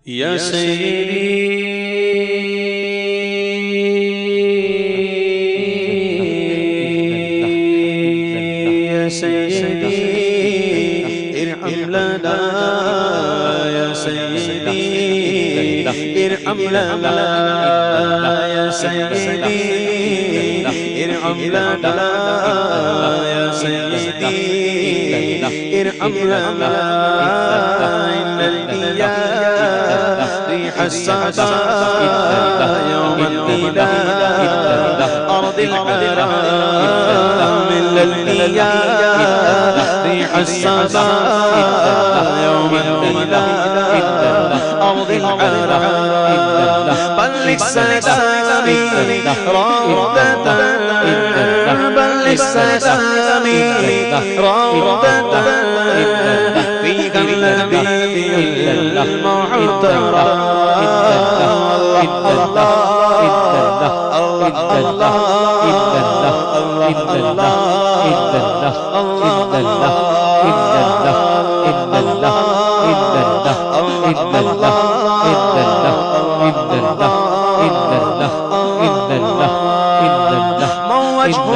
يا سيدي يا سيدي ارحم لنا يا سيدي ارحم لنا يا سيدي ارحم لنا يا سيدي ارحم لنا إن الإياه ريح الصبا يوم الميلاد أرض الحرام من الإياه ريح الصبا يوم الميلاد أرض الحرام بل السلام روضة بل السلام روضة فيها النبي المعترى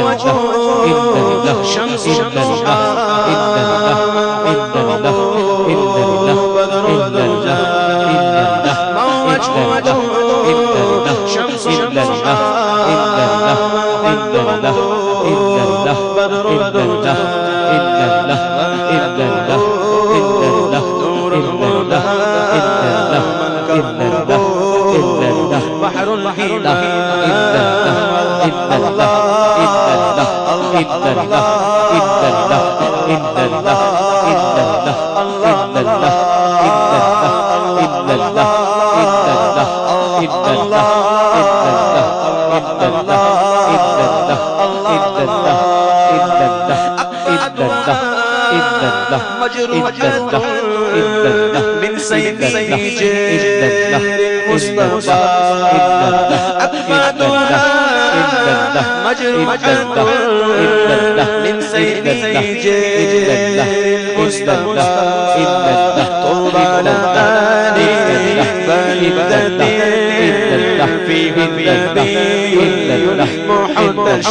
وجهه شمس بحر الهدى من سيف جير المصطفى أكفادها مجروحة من سيف جير المصطفى طوبى للآل بلدة فيه النبي محمد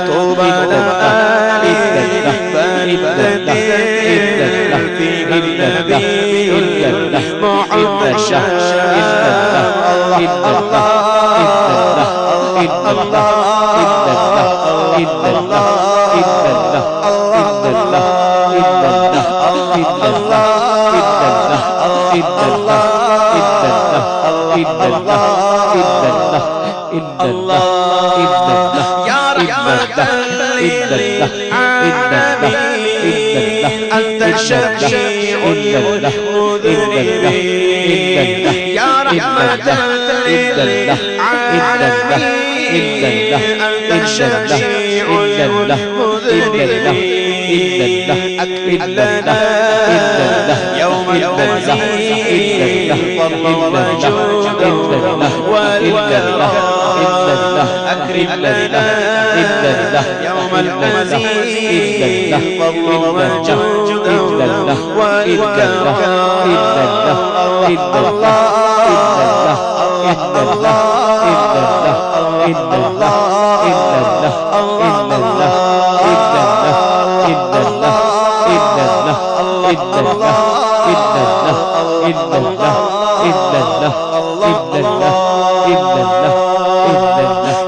طوبى للآل بلدة فيه النبي محمد يا رحمة للعالمين أنت الشفيع المذنبين يا رحمة للعالمين أنت الشفيع المذنبين أكرم لنا يوم المزيد فضل وجوده والكرام أكرم لنا يوم المزيد فضل وجوده والكرام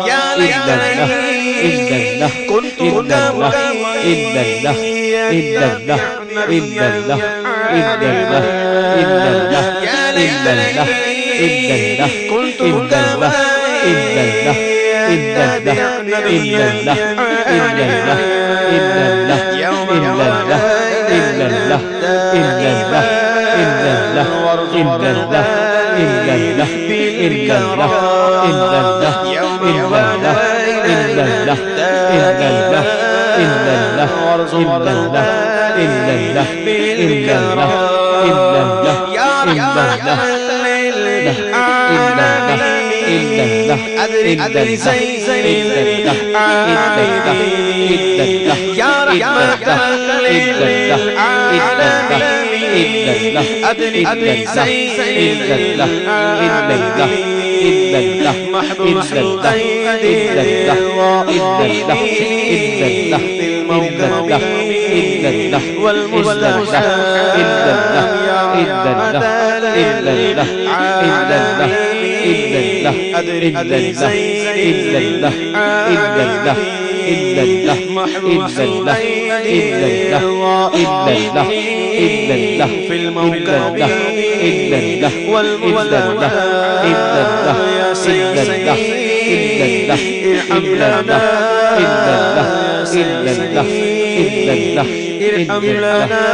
يا ليتني كنت كبيرا يا ليتني كنت كبيرا يوم وارزقنا بالكرام يوم وارزقنا بالكرام يا رحمة للعالمين إلا الله أدري زين العابدين يا رحمة للعالمين أدري زين العابدين محبوس غير الرائدين للمظلومين والمستضعفين يا رحمة للعالمين أدري زين العابدين محبوس غير الرائدين في المظلومين والمستضعفين يا سيدي ارحم لنا يا سيدي ارحم لنا